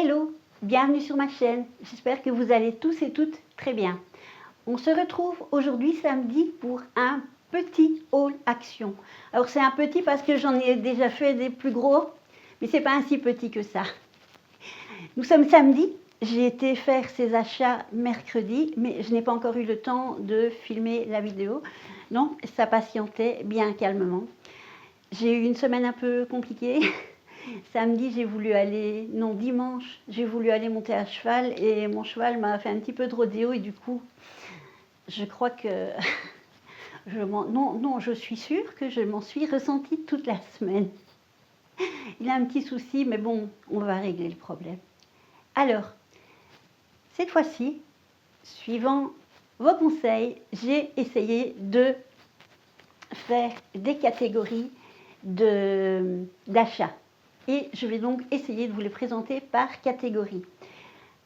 Hello, bienvenue sur ma chaîne. J'espère que vous allez tous et toutes très bien. On se retrouve aujourd'hui samedi pour un petit haul action. Alors c'est un petit parce que j'en ai déjà fait des plus gros, mais c'est pas un si petit que ça. Nous sommes samedi, j'ai été faire ces achats mercredi, mais je n'ai pas encore eu le temps de filmer la vidéo. Donc ça patientait bien calmement. J'ai eu une semaine un peu compliquée. Samedi, dimanche, j'ai voulu aller monter à cheval et mon cheval m'a fait un petit peu de rodéo et du coup, je crois que je suis sûre que je m'en suis ressentie toute la semaine. Il a un petit souci, mais bon, on va régler le problème. Alors, cette fois-ci, suivant vos conseils, j'ai essayé de faire des catégories d'achat. Et je vais donc essayer de vous les présenter par catégorie.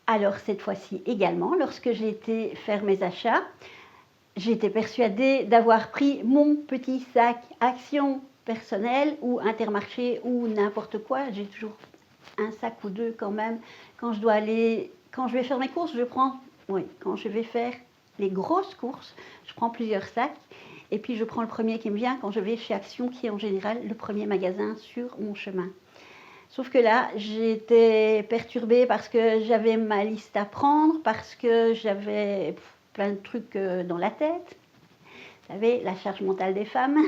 Alors cette fois-ci également, lorsque j'ai été faire mes achats, j'étais persuadée d'avoir pris mon petit sac Action personnel ou Intermarché ou n'importe quoi. J'ai toujours un sac ou deux quand même. Quand je vais faire mes courses, quand je vais faire les grosses courses, je prends plusieurs sacs. Et puis je prends le premier qui me vient quand je vais chez Action, qui est en général le premier magasin sur mon chemin. Sauf que là, j'étais perturbée parce que j'avais ma liste à prendre, parce que j'avais plein de trucs dans la tête. Vous savez, la charge mentale des femmes.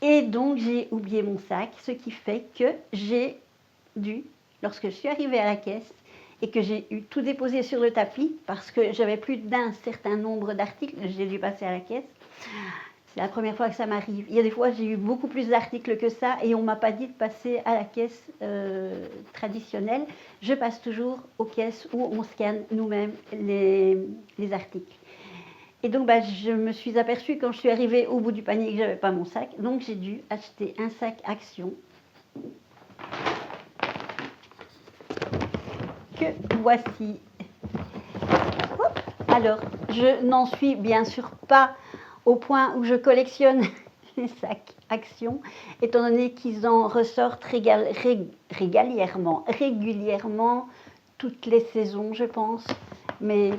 Et donc, j'ai oublié mon sac, ce qui fait que j'ai dû, lorsque je suis arrivée à la caisse et que j'ai eu tout déposé sur le tapis, parce que j'avais plus d'un certain nombre d'articles, j'ai dû passer à la caisse. C'est la première fois que ça m'arrive. Il y a des fois, j'ai eu beaucoup plus d'articles que ça et on ne m'a pas dit de passer à la caisse traditionnelle. Je passe toujours aux caisses où on scanne nous-mêmes les articles. Et donc, je me suis aperçue quand je suis arrivée au bout du panier que je n'avais pas mon sac. Donc, j'ai dû acheter un sac Action que voici. Alors, je n'en suis bien sûr pas au point où je collectionne les sacs Action, étant donné qu'ils en ressortent régulièrement, toutes les saisons, je pense. Mais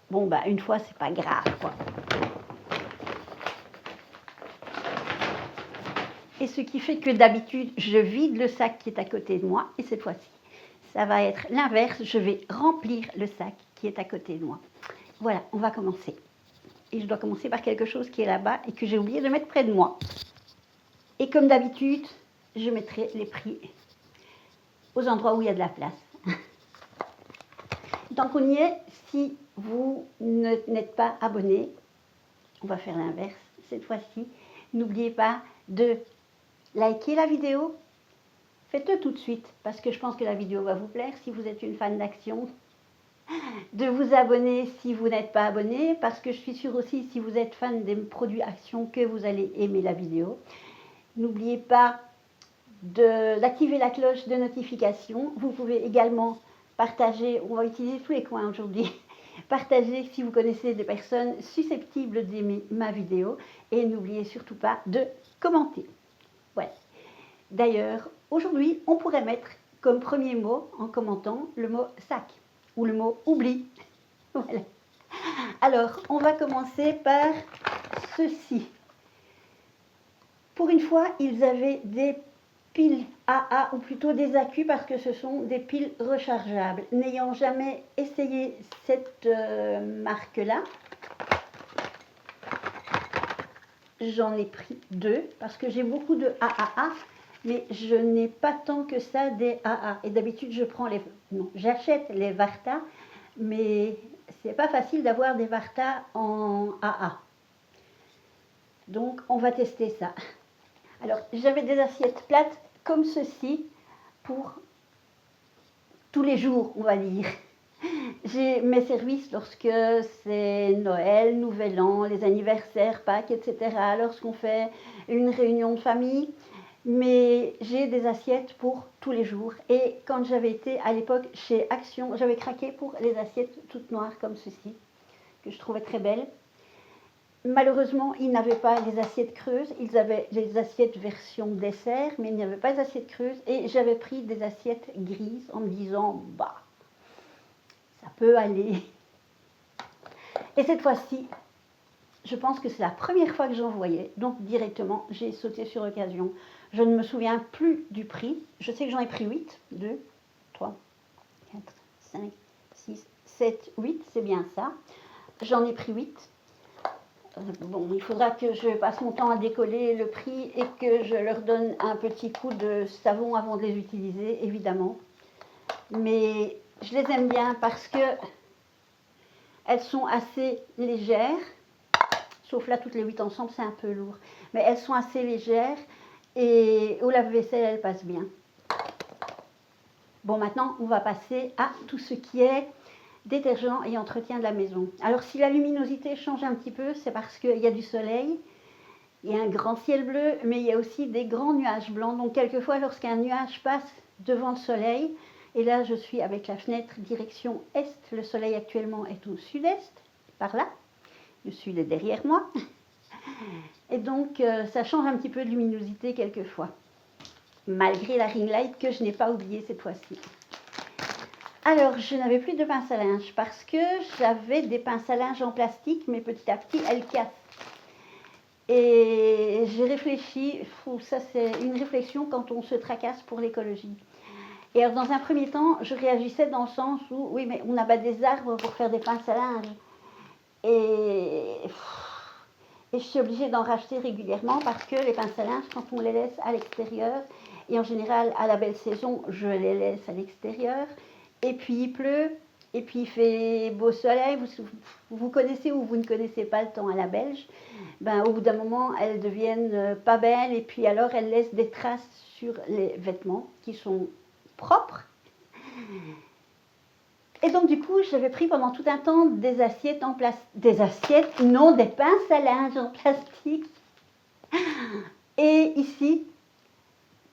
bon, une fois, c'est pas grave, quoi. Et ce qui fait que d'habitude, je vide le sac qui est à côté de moi, et cette fois-ci, ça va être l'inverse, je vais remplir le sac qui est à côté de moi. Voilà, on va commencer. Et je dois commencer par quelque chose qui est là-bas et que j'ai oublié de mettre près de moi. Et comme d'habitude, je mettrai les prix aux endroits où il y a de la place. Tant qu'on y est, si vous n'êtes pas abonné, on va faire l'inverse cette fois-ci. N'oubliez pas de liker la vidéo. Faites-le tout de suite parce que je pense que la vidéo va vous plaire si vous êtes une fan d'Action. De vous abonner si vous n'êtes pas abonné parce que je suis sûre aussi si vous êtes fan des produits Action que vous allez aimer la vidéo. N'oubliez pas d'activer la cloche de notification. Vous pouvez également partager, on va utiliser tous les coins aujourd'hui, partagez si vous connaissez des personnes susceptibles d'aimer ma vidéo et n'oubliez surtout pas de commenter. Voilà. D'ailleurs, aujourd'hui, on pourrait mettre comme premier mot en commentant le mot sac ou le mot oubli. Voilà. Alors, on va commencer par ceci. Pour une fois, ils avaient des piles AA ou plutôt des accus parce que ce sont des piles rechargeables. N'ayant jamais essayé cette marque-là, j'en ai pris deux parce que j'ai beaucoup de AAA, mais je n'ai pas tant que ça des AA. Et d'habitude, j'achète les Varta, mais c'est pas facile d'avoir des Varta en AA. Donc, on va tester ça. Alors, j'avais des assiettes plates comme ceci pour tous les jours, on va dire. J'ai mes services lorsque c'est Noël, Nouvel An, les anniversaires, Pâques, etc. Lorsqu'on fait une réunion de famille. Mais j'ai des assiettes pour tous les jours. Et quand j'avais été à l'époque chez Action, j'avais craqué pour les assiettes toutes noires comme ceci, que je trouvais très belles. Malheureusement, ils n'avaient pas les assiettes creuses, ils avaient les assiettes version dessert, mais il n'y avait pas les assiettes creuses, et j'avais pris des assiettes grises en me disant, bah, ça peut aller. Et cette fois-ci, je pense que c'est la première fois que j'en voyais, donc directement, j'ai sauté sur l'occasion. Je ne me souviens plus du prix, je sais que j'en ai pris 8, 2, 3, 4, 5, 6, 7, 8, c'est bien ça. J'en ai pris 8. Bon, il faudra que je passe mon temps à décoller le prix et que je leur donne un petit coup de savon avant de les utiliser, évidemment. Mais je les aime bien parce que elles sont assez légères, sauf là toutes les 8 ensemble, c'est un peu lourd. Mais elles sont assez légères et au lave-vaisselle, elles passent bien. Bon, maintenant, on va passer à tout ce qui est détergent et entretien de la maison. Alors, si la luminosité change un petit peu, c'est parce qu'il y a du soleil, il y a un grand ciel bleu, mais il y a aussi des grands nuages blancs. Donc, quelquefois, lorsqu'un nuage passe devant le soleil, et là, je suis avec la fenêtre direction est, le soleil actuellement est au sud-est, par là, le sud est derrière moi, et donc, ça change un petit peu de luminosité quelquefois, malgré la ring light que je n'ai pas oubliée cette fois-ci. Alors, je n'avais plus de pince à linge parce que j'avais des pinces à linge en plastique, mais petit à petit, elles cassent. Et j'ai réfléchi, ça c'est une réflexion quand on se tracasse pour l'écologie. Et alors, dans un premier temps, je réagissais dans le sens où, oui, mais on abat des arbres pour faire des pinces à linge. Et je suis obligée d'en racheter régulièrement parce que les pinces à linge, quand on les laisse à l'extérieur, et en général, à la belle saison, je les laisse à l'extérieur, et puis il pleut, et puis il fait beau soleil, vous connaissez ou vous ne connaissez pas le temps à la belge, ben, au bout d'un moment, elles deviennent pas belles, et puis alors elles laissent des traces sur les vêtements qui sont propres. Et donc du coup, j'avais pris pendant tout un temps des assiettes en plastique, non, des pinces à linge en plastique. Et ici,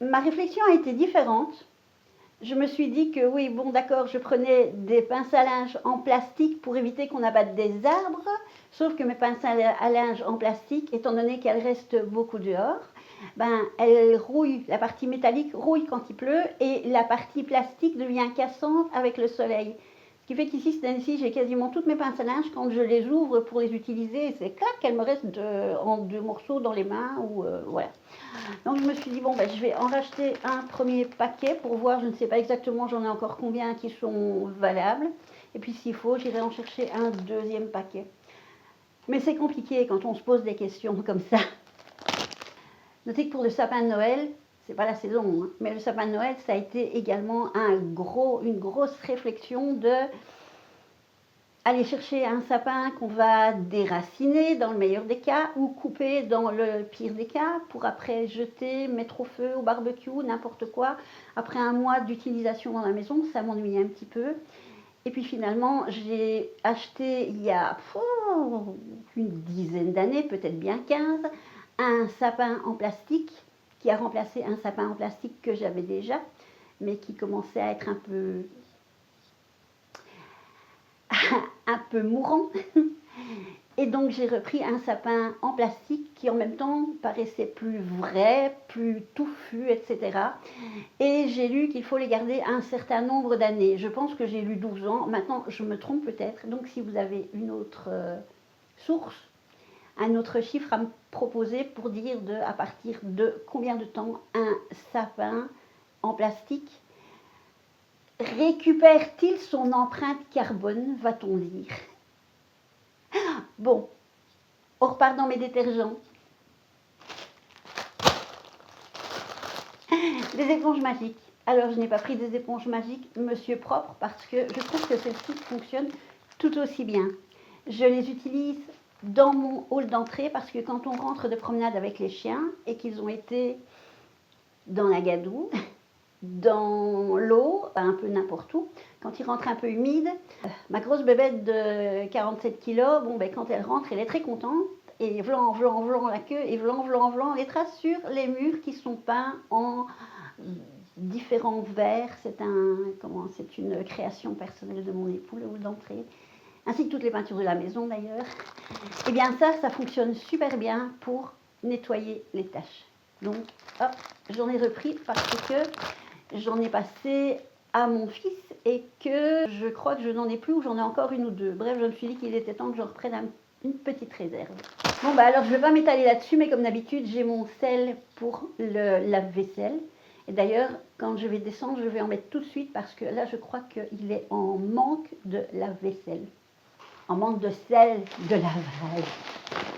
ma réflexion a été différente. Je me suis dit que oui, bon d'accord, je prenais des pinces à linge en plastique pour éviter qu'on abatte des arbres, sauf que mes pinces à linge en plastique, étant donné qu'elles restent beaucoup dehors, ben, elles rouillent, la partie métallique rouille quand il pleut et la partie plastique devient cassante avec le soleil. Ce qui fait qu'ici, cette année-ci, j'ai quasiment toutes mes pinces à linge, quand je les ouvre pour les utiliser, c'est clair qu'elles me restent en 2 morceaux dans les mains, ou voilà. Donc je me suis dit, bon, ben, je vais en racheter un premier paquet pour voir, je ne sais pas exactement, j'en ai encore combien qui sont valables. Et puis s'il faut, j'irai en chercher un deuxième paquet. Mais c'est compliqué quand on se pose des questions comme ça. Notez que pour le sapin de Noël, c'est pas la saison, hein, mais le sapin de Noël, ça a été également une grosse réflexion de aller chercher un sapin qu'on va déraciner dans le meilleur des cas ou couper dans le pire des cas pour après jeter, mettre au feu, au barbecue, n'importe quoi. Après un mois d'utilisation dans la maison, ça m'ennuyait un petit peu. Et puis finalement, j'ai acheté il y a une dizaine d'années, peut-être bien 15, un sapin en plastique qui a remplacé un sapin en plastique que j'avais déjà, mais qui commençait à être un peu mourant. Et donc j'ai repris un sapin en plastique qui en même temps paraissait plus vrai, plus touffu, etc. Et j'ai lu qu'il faut les garder un certain nombre d'années. Je pense que j'ai lu 12 ans. Maintenant, je me trompe peut-être. Donc si vous avez une autre source, un autre chiffre à me proposer pour dire à partir de combien de temps un sapin en plastique récupère-t-il son empreinte carbone, va-t-on dire? Bon, on repart dans mes détergents. Les éponges magiques. Alors, je n'ai pas pris des éponges magiques Monsieur Propre parce que je trouve que celles-ci fonctionnent tout aussi bien. Je les utilise dans mon hall d'entrée parce que quand on rentre de promenade avec les chiens et qu'ils ont été dans la gadoue, dans l'eau, un peu n'importe où, quand ils rentrent un peu humides, ma grosse bébête de 47 kg, bon, ben, quand elle rentre, elle est très contente, et vlan, vlan, vlan la queue, et vlan, vlan, vlan les traces sur les murs qui sont peints en différents verres. C'est une création personnelle de mon époux, le hall d'entrée. ainsi que toutes les peintures de la maison d'ailleurs, et bien ça fonctionne super bien pour nettoyer les taches. Donc, hop, j'en ai repris parce que j'en ai passé à mon fils et que je crois que je n'en ai plus ou j'en ai encore une ou deux. Bref, je me suis dit qu'il était temps que je reprenne une petite réserve. Bon, bah alors je ne vais pas m'étaler là-dessus, mais comme d'habitude, j'ai mon sel pour le lave-vaisselle. Et d'ailleurs, quand je vais descendre, je vais en mettre tout de suite parce que là, je crois qu'il est en manque de lave-vaisselle. En manque de sel de lavage.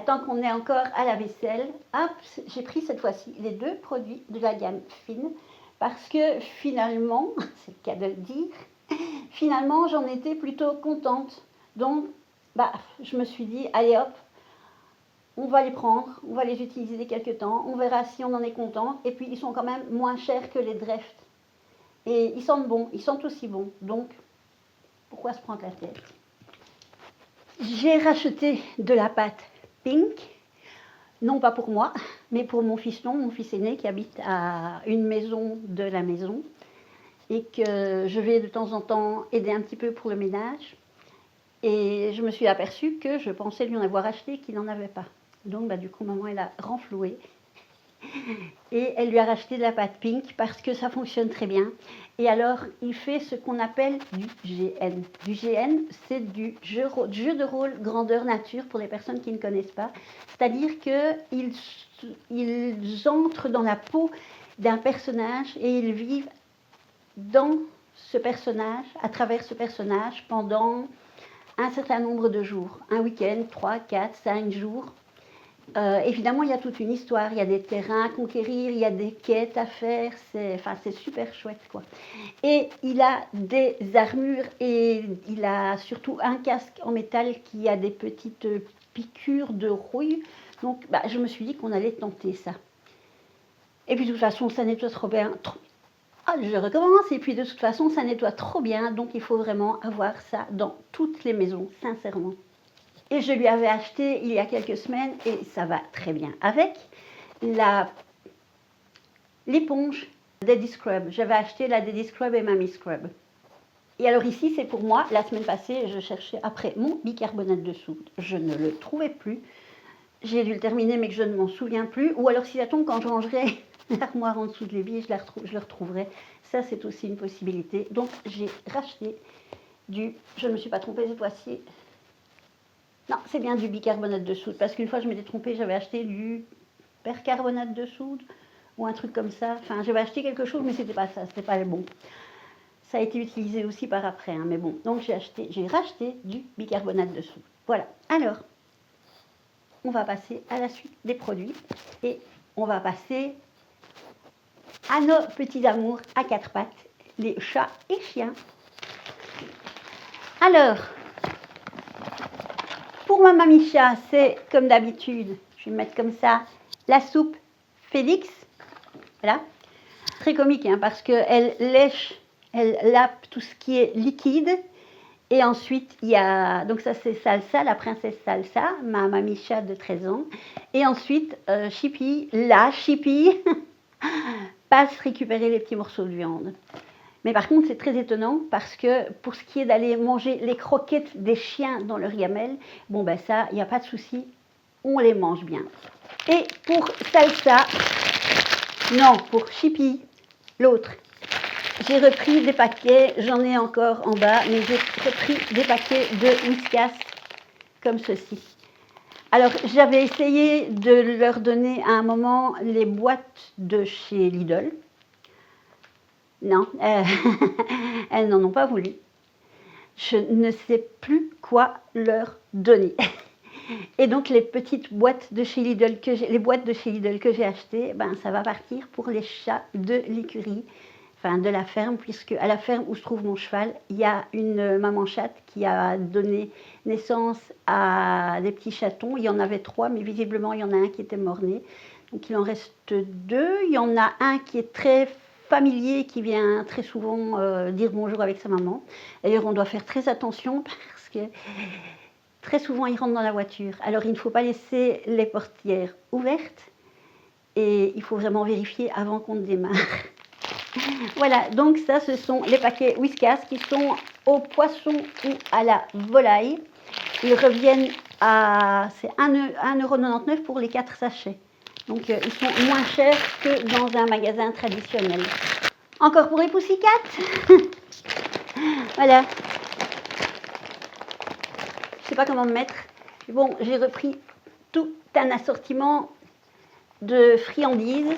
Tant qu'on est encore à la vaisselle, hop, j'ai pris cette fois-ci les deux produits de la gamme fine parce que finalement, c'est le cas de le dire, finalement j'en étais plutôt contente. Donc, bah, je me suis dit, allez hop, on va les prendre, on va les utiliser quelques temps, on verra si on en est content. Et puis ils sont quand même moins chers que les Dreft. Et ils sentent bon, ils sentent aussi bon. Donc, pourquoi se prendre la tête? J'ai racheté de la pâte Pink, non pas pour moi, mais pour mon fiston, mon fils aîné qui habite à une maison de la maison et que je vais de temps en temps aider un petit peu pour le ménage. Et je me suis aperçue que je pensais lui en avoir acheté qu'il n'en avait pas. Donc du coup, maman, elle a renfloué et elle lui a racheté de la pâte Pink parce que ça fonctionne très bien. Et alors, il fait ce qu'on appelle du GN. Du GN, c'est du jeu de rôle grandeur nature pour les personnes qui ne connaissent pas. C'est-à-dire qu'ils entrent dans la peau d'un personnage et ils vivent dans ce personnage, à travers ce personnage, pendant un certain nombre de jours. Un week-end, 3, 4, 5 jours. Évidemment, il y a toute une histoire, il y a des terrains à conquérir, il y a des quêtes à faire, c'est super chouette quoi. Et il a des armures et il a surtout un casque en métal qui a des petites piqûres de rouille. Donc je me suis dit qu'on allait tenter ça. Et puis de toute façon, ça nettoie trop bien. Je recommence, et puis de toute façon, ça nettoie trop bien, donc il faut vraiment avoir ça dans toutes les maisons, sincèrement. Et je lui avais acheté il y a quelques semaines, et ça va très bien, avec l'éponge Daddy Scrub. J'avais acheté la Daddy Scrub et Mamie Scrub. Et alors ici, c'est pour moi, la semaine passée, je cherchais après mon bicarbonate de soude. Je ne le trouvais plus. J'ai dû le terminer, mais que je ne m'en souviens plus. Ou alors si ça tombe, quand je rangerai l'armoire en dessous de l'évier, je le retrouverai. Ça, c'est aussi une possibilité. Donc, j'ai racheté je ne me suis pas trompée cette fois-ci. Non, c'est bien du bicarbonate de soude, parce qu'une fois je m'étais trompée, j'avais acheté du percarbonate de soude, ou un truc comme ça. Enfin, j'avais acheté quelque chose, mais c'était pas ça, c'était pas le bon. Ça a été utilisé aussi par après, hein, mais bon. Donc j'ai racheté du bicarbonate de soude. Voilà. Alors, on va passer à la suite des produits, et on va passer à nos petits amours à quatre pattes, les chats et chiens. Alors, pour ma mamie chat, c'est comme d'habitude, je vais mettre comme ça, la soupe Félix. Voilà. Très comique, hein, parce qu'elle lèche, elle lappe tout ce qui est liquide. Et ensuite, il y a, donc ça c'est Salsa, la princesse Salsa, ma mamie chat de 13 ans. Et ensuite, Chippy, passe récupérer les petits morceaux de viande. Mais par contre, c'est très étonnant parce que pour ce qui est d'aller manger les croquettes des chiens dans leur gamelle, bon ben ça, il n'y a pas de souci, on les mange bien. Et pour Salsa, non, pour Chippy, l'autre, j'ai repris des paquets, j'en ai encore en bas, mais j'ai repris des paquets de Whiskas comme ceci. Alors, j'avais essayé de leur donner à un moment les boîtes de chez Lidl. Non, elles n'en ont pas voulu. Je ne sais plus quoi leur donner. Et donc les petites boîtes de chez Lidl les boîtes de chez Lidl que j'ai achetées, ça va partir pour les chats de l'écurie, enfin de la ferme, puisque à la ferme où se trouve mon cheval, il y a une maman chatte qui a donné naissance à des petits chatons. Il y en avait 3, mais visiblement il y en a un qui était mort-né. Donc il en reste 2. Il y en a un qui est très familier, qui vient très souvent dire bonjour avec sa maman. D'ailleurs, on doit faire très attention parce que très souvent, ils rentrent dans la voiture. Alors, il ne faut pas laisser les portières ouvertes et il faut vraiment vérifier avant qu'on démarre. Voilà, donc ça, ce sont les paquets Whiskas qui sont au poisson ou à la volaille. ils reviennent à... C'est 1,99 € pour les 4 sachets. Donc ils sont moins chers que dans un magasin traditionnel. Encore pour les Pussycat. Voilà. Je ne sais pas comment me mettre. Bon, j'ai repris tout un assortiment de friandises.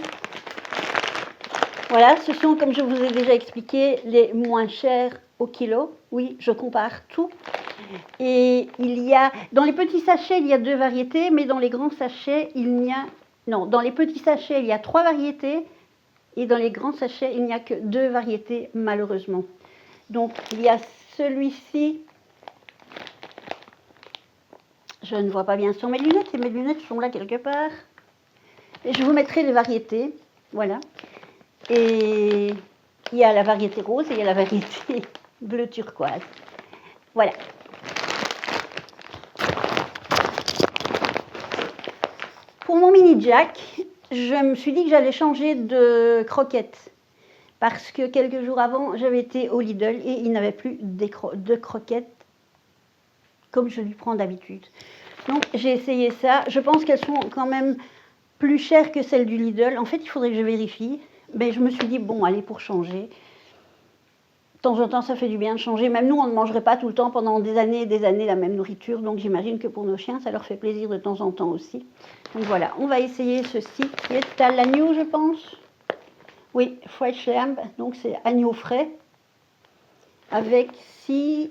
Voilà, ce sont, comme je vous ai déjà expliqué, les moins chers au kilo. Oui, je compare tout. Et il y a, dans les petits sachets, il y a 2 variétés, mais dans les grands sachets, il n'y a... Non, dans les petits sachets, il y a 3 variétés, et dans les grands sachets, il n'y a que 2 variétés, malheureusement. Donc, il y a celui-ci. Je ne vois pas bien sur mes lunettes, et mes lunettes sont là quelque part. Et je vous mettrai les variétés, voilà. Et il y a la variété rose et il y a la variété bleu turquoise. Voilà. Pour mon mini Jack, je me suis dit que j'allais changer de croquettes. Parce que quelques jours avant, j'avais été au Lidl et il n'avait plus de croquettes comme je lui prends d'habitude. Donc j'ai essayé ça. Je pense qu'elles sont quand même plus chères que celles du Lidl. En fait, il faudrait que je vérifie. Mais je me suis dit, bon, allez, pour changer. De temps en temps, ça fait du bien de changer. Même nous, on ne mangerait pas tout le temps pendant des années et des années la même nourriture. Donc j'imagine que pour nos chiens, ça leur fait plaisir de temps en temps aussi. Donc voilà, on va essayer ceci qui est à l'agneau, je pense. Oui, fresh lamb, donc c'est agneau frais. Avec 6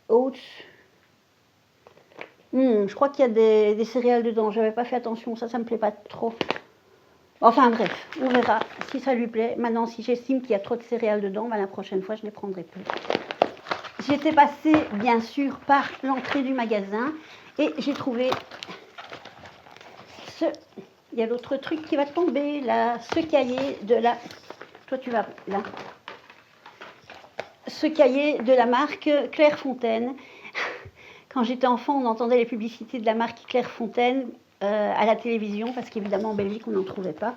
oats. Je crois qu'il y a des céréales dedans. Je n'avais pas fait attention, ça me plaît pas trop. Enfin bref, on verra si ça lui plaît. Maintenant, si j'estime qu'il y a trop de céréales dedans, la prochaine fois, je ne les prendrai plus. J'étais passée, bien sûr, par l'entrée du magasin et j'ai trouvé ce... Il y a l'autre truc qui va tomber, là, ce cahier de la... Toi, tu vas là. Ce cahier de la marque Clairefontaine. Quand j'étais enfant, on entendait les publicités de la marque Clairefontaine à la télévision, parce qu'évidemment en Belgique, on n'en trouvait pas.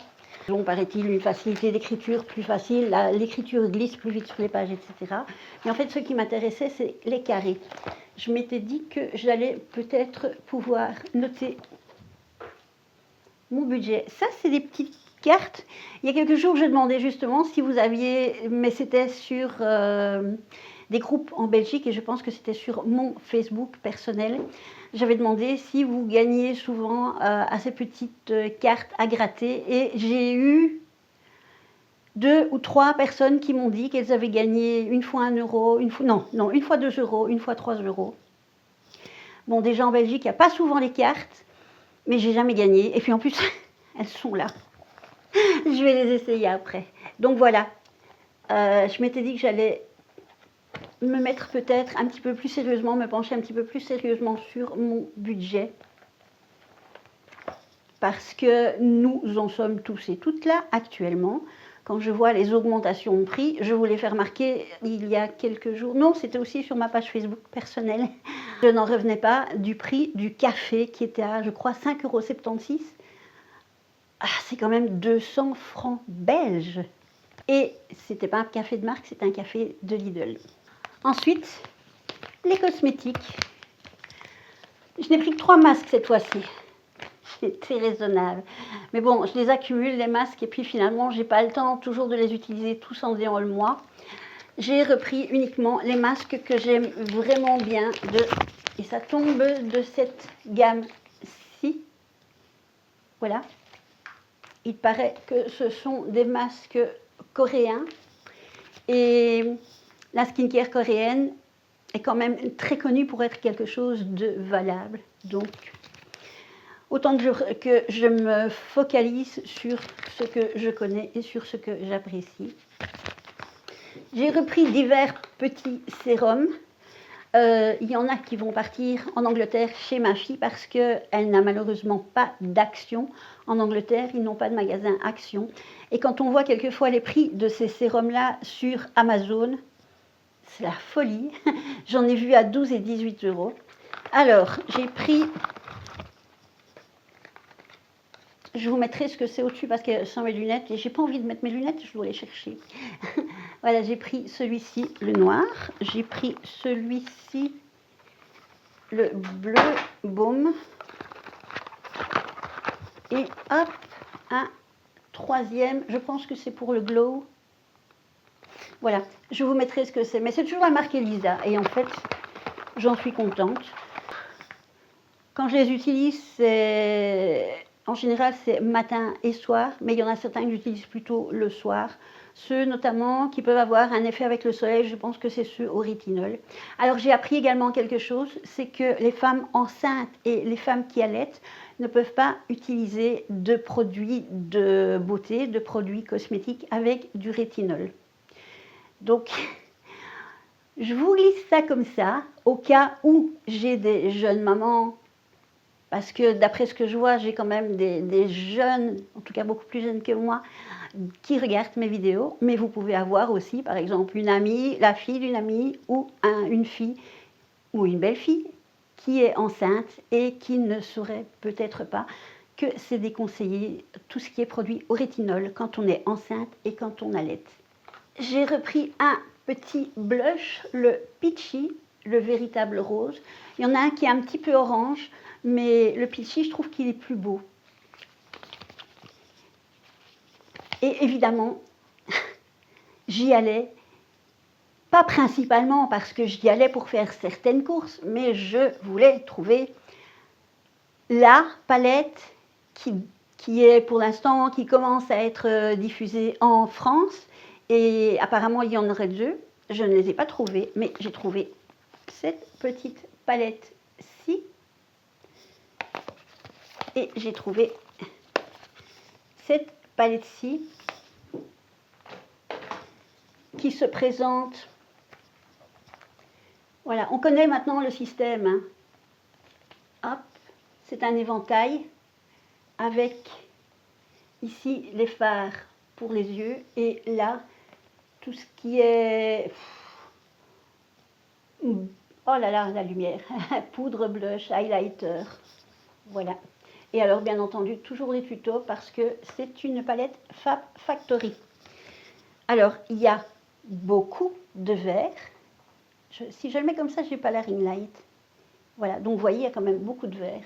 Ils ont, paraît-il, une facilité d'écriture plus facile, l'écriture glisse plus vite sur les pages, etc. Mais en fait, ce qui m'intéressait, c'est les carrés. Je m'étais dit que j'allais peut-être pouvoir noter mon budget. Ça, c'est des petites cartes. Il y a quelques jours, je demandais justement si vous aviez, mais c'était sur des groupes en Belgique et je pense que c'était sur mon Facebook personnel. J'avais demandé si vous gagnez souvent à ces petites cartes à gratter et j'ai eu 2 ou 3 personnes qui m'ont dit qu'elles avaient gagné une fois 1 euro, une fois 2 euros, une fois 3 euros. Bon, déjà en Belgique, il n'y a pas souvent les cartes, mais j'ai jamais gagné. Et puis en plus, elles sont là. Je vais les essayer après. Donc voilà, je m'étais dit que j'allais me mettre peut-être un petit peu plus sérieusement, me pencher un petit peu plus sérieusement sur mon budget. Parce que nous en sommes tous et toutes là actuellement. Quand je vois les augmentations de prix, je vous l'ai fait remarquer il y a quelques jours. Non, c'était aussi sur ma page Facebook personnelle. Je n'en revenais pas du prix du café qui était à, je crois, 5,76 €. Ah, c'est quand même 200 francs belges. Et c'était pas un café de marque, c'était un café de Lidl. Ensuite, les cosmétiques. Je n'ai pris que 3 masques cette fois-ci. C'était raisonnable. Mais bon, je les accumule, les masques, et puis finalement, j'ai pas le temps toujours de les utiliser tous en un le mois. J'ai repris uniquement les masques que j'aime vraiment bien. Et ça tombe de cette gamme-ci. Voilà. Il paraît que ce sont des masques coréens. Et la skincare coréenne est quand même très connue pour être quelque chose de valable. Donc, autant que je me focalise sur ce que je connais et sur ce que j'apprécie. J'ai repris divers petits sérums. Il y en a qui vont partir en Angleterre chez ma fille parce qu'elle n'a malheureusement pas d'Action. En Angleterre, ils n'ont pas de magasin Action. Et quand on voit quelquefois les prix de ces sérums-là sur Amazon, c'est la folie. J'en ai vu à 12 et 18 €. Alors, j'ai pris Je vous mettrai ce que c'est au-dessus parce que sans mes lunettes, et j'ai pas envie de mettre mes lunettes, je dois les chercher. Voilà, j'ai pris celui-ci, le noir. J'ai pris celui-ci, le bleu baume. Et hop, un troisième, je pense que c'est pour le glow. Voilà, je vous mettrai ce que c'est. Mais c'est toujours la marque Elisa. Et en fait, j'en suis contente. Quand je les utilise, en général, c'est matin et soir. Mais il y en a certains que j'utilise plutôt le soir. Ceux notamment qui peuvent avoir un effet avec le soleil, je pense que c'est ceux au rétinol. Alors j'ai appris également quelque chose, c'est que les femmes enceintes et les femmes qui allaitent ne peuvent pas utiliser de produits de beauté, de produits cosmétiques avec du rétinol. Donc, je vous glisse ça comme ça, au cas où j'ai des jeunes mamans, parce que d'après ce que je vois, j'ai quand même des jeunes, en tout cas beaucoup plus jeunes que moi, qui regardent mes vidéos, mais vous pouvez avoir aussi, par exemple, une amie, la fille d'une amie, ou une fille, ou une belle-fille, qui est enceinte et qui ne saurait peut-être pas que c'est déconseillé tout ce qui est produit au rétinol quand on est enceinte et quand on allaite. J'ai repris un petit blush, le Peachy, le véritable rose. Il y en a un qui est un petit peu orange, mais le Peachy, je trouve qu'il est plus beau. Et évidemment, j'y allais, pas principalement parce que j'y allais pour faire certaines courses, mais je voulais trouver la palette qui est pour l'instant, qui commence à être diffusée en France. Et apparemment, il y en aurait deux. Je ne les ai pas trouvées, mais j'ai trouvé cette petite palette-ci. Et j'ai trouvé cette palette-ci qui se présente. Voilà, on connaît maintenant le système. Hein. Hop, c'est un éventail avec ici les fards pour les yeux et là tout ce qui est oh là là la lumière, poudre, blush, highlighter, voilà. Et alors bien entendu toujours les tutos parce que c'est une palette Fab Factory. Alors il y a beaucoup de verre. Si je le mets comme ça, je n'ai pas la ring light. Voilà, donc vous voyez, il y a quand même beaucoup de verre.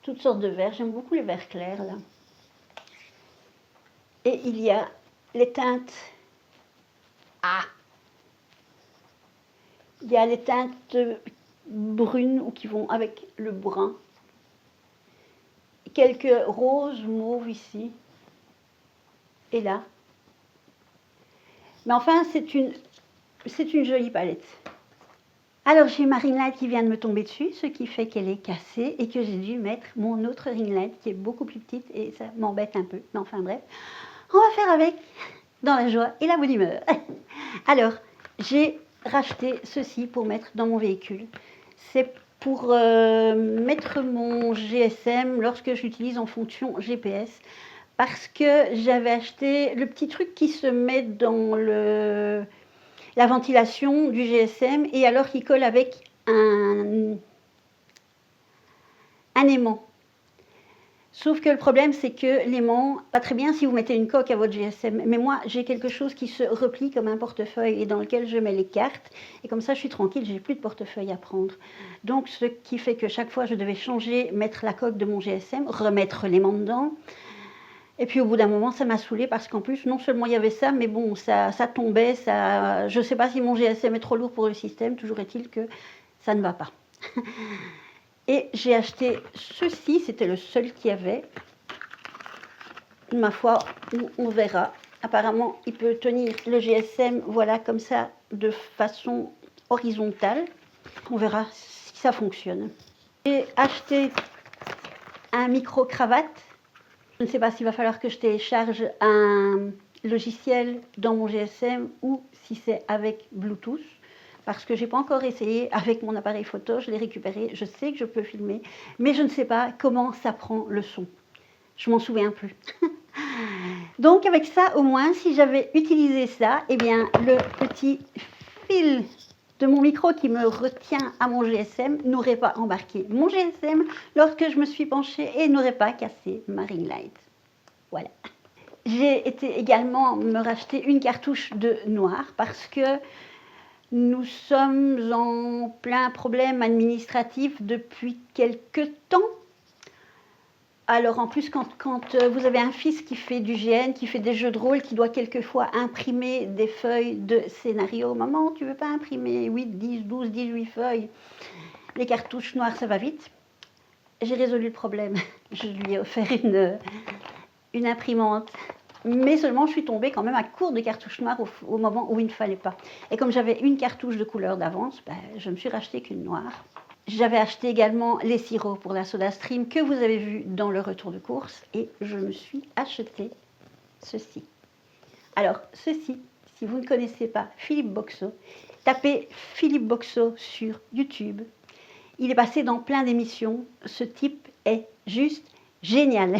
Toutes sortes de verres. J'aime beaucoup les verres clairs, là. Et il y a les teintes... Ah! Il y a les teintes brunes ou qui vont avec le brun. Quelques roses, mauves ici. Et là. Mais enfin, c'est une jolie palette. Alors j'ai ma ring light qui vient de me tomber dessus, ce qui fait qu'elle est cassée et que j'ai dû mettre mon autre ring light qui est beaucoup plus petite et ça m'embête un peu. Mais enfin bref, on va faire avec dans la joie et la bonne humeur. Alors j'ai racheté ceci pour mettre dans mon véhicule. C'est pour mettre mon GSM lorsque j'utilise en fonction GPS. Parce que j'avais acheté le petit truc qui se met dans la ventilation du GSM et alors qui colle avec un aimant. Sauf que le problème, c'est que l'aimant, pas très bien si vous mettez une coque à votre GSM, mais moi, j'ai quelque chose qui se replie comme un portefeuille et dans lequel je mets les cartes. Et comme ça, je suis tranquille, j'ai plus de portefeuille à prendre. Donc, ce qui fait que chaque fois, je devais changer, mettre la coque de mon GSM, remettre l'aimant dedans. Et puis au bout d'un moment, ça m'a saoulée parce qu'en plus, non seulement il y avait ça, mais bon, ça tombait, je ne sais pas si mon GSM est trop lourd pour le système, toujours est-il que ça ne va pas. Et j'ai acheté ceci, c'était le seul qu'il y avait. Ma foi, on verra. Apparemment, il peut tenir le GSM, voilà, comme ça, de façon horizontale. On verra si ça fonctionne. J'ai acheté un micro-cravate. Je ne sais pas s'il va falloir que je télécharge un logiciel dans mon GSM ou si c'est avec Bluetooth. Parce que je n'ai pas encore essayé avec mon appareil photo, je l'ai récupéré, je sais que je peux filmer, mais je ne sais pas comment ça prend le son. Je m'en souviens plus. Donc avec ça, au moins, si j'avais utilisé ça, eh bien le petit fil de mon micro qui me retient à mon GSM n'aurait pas embarqué mon GSM lorsque je me suis penchée et n'aurait pas cassé ma ring light. Voilà. J'ai été également me racheter une cartouche de noir parce que nous sommes en plein problème administratif depuis quelque temps. Alors en plus, quand vous avez un fils qui fait du GN, qui fait des jeux de rôle, qui doit quelquefois imprimer des feuilles de scénario, maman, tu veux pas imprimer 8, 10, 12, 18 feuilles? Les cartouches noires, ça va vite. J'ai résolu le problème. Je lui ai offert une imprimante. Mais seulement, je suis tombée quand même à court de cartouches noires au moment où il ne fallait pas. Et comme j'avais une cartouche de couleur d'avance, je me suis racheté qu'une noire. J'avais acheté également les sirops pour la SodaStream que vous avez vu dans le retour de course et je me suis acheté ceci. Alors, ceci, si vous ne connaissez pas Philippe Boxeau, tapez Philippe Boxeau sur YouTube. Il est passé dans plein d'émissions. Ce type est juste génial.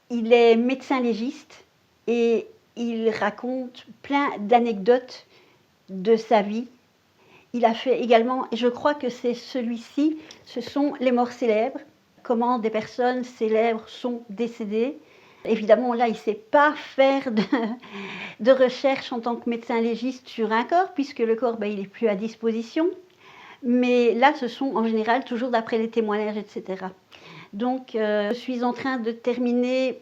Il est médecin légiste et il raconte plein d'anecdotes de sa vie. Il a fait également, et je crois que c'est celui-ci, ce sont les morts célèbres, comment des personnes célèbres sont décédées. Évidemment, là, il ne sait pas faire de recherche en tant que médecin légiste sur un corps, puisque le corps, il n'est plus à disposition. Mais là, ce sont en général toujours d'après les témoignages, etc. Donc, je suis en train de terminer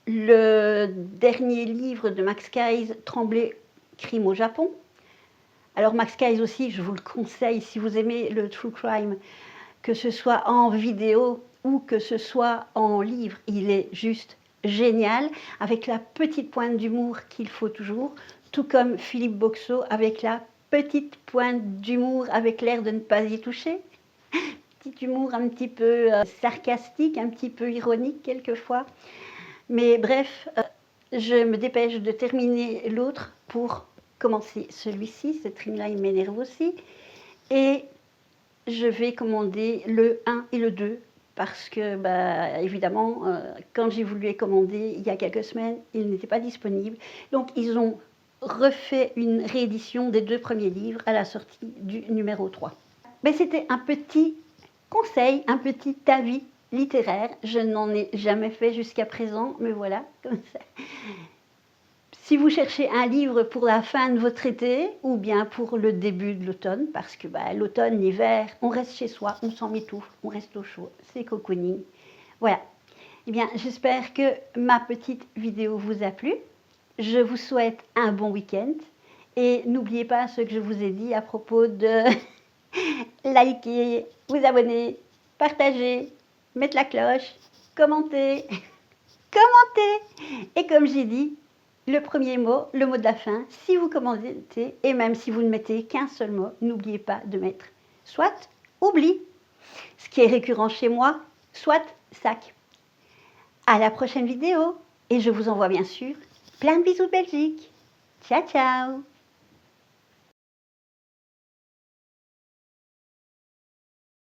le dernier livre de Max Kayse, Tremblay, crime au Japon. Alors Max Kayse aussi, je vous le conseille si vous aimez le true crime, que ce soit en vidéo ou que ce soit en livre, il est juste génial, avec la petite pointe d'humour qu'il faut toujours, tout comme Philippe Boxeau avec la petite pointe d'humour avec l'air de ne pas y toucher. Petit humour un petit peu sarcastique, un petit peu ironique quelquefois. Mais bref, je me dépêche de terminer l'autre pour commencer celui-ci, ce trim-là il m'énerve aussi, et je vais commander le 1 et le 2 parce que, évidemment, quand j'ai voulu les commander il y a quelques semaines, ils n'étaient pas disponibles. Donc ils ont refait une réédition des 2 premiers livres à la sortie du numéro 3. Mais c'était un petit conseil, un petit avis littéraire. Je n'en ai jamais fait jusqu'à présent, mais voilà, comme ça. Si vous cherchez un livre pour la fin de votre été ou bien pour le début de l'automne, parce que l'automne, l'hiver, on reste chez soi, on s'en mitoufle, on reste au chaud, c'est cocooning. Voilà. Eh bien, j'espère que ma petite vidéo vous a plu. Je vous souhaite un bon week-end et n'oubliez pas ce que je vous ai dit à propos de liker, vous abonner, partager, mettre la cloche, commenter, commenter. Et comme j'ai dit, le premier mot, le mot de la fin, si vous commentez, et même si vous ne mettez qu'un seul mot, n'oubliez pas de mettre soit oubli, ce qui est récurrent chez moi, soit sac. À la prochaine vidéo, et je vous envoie bien sûr plein de bisous de Belgique. Ciao, ciao!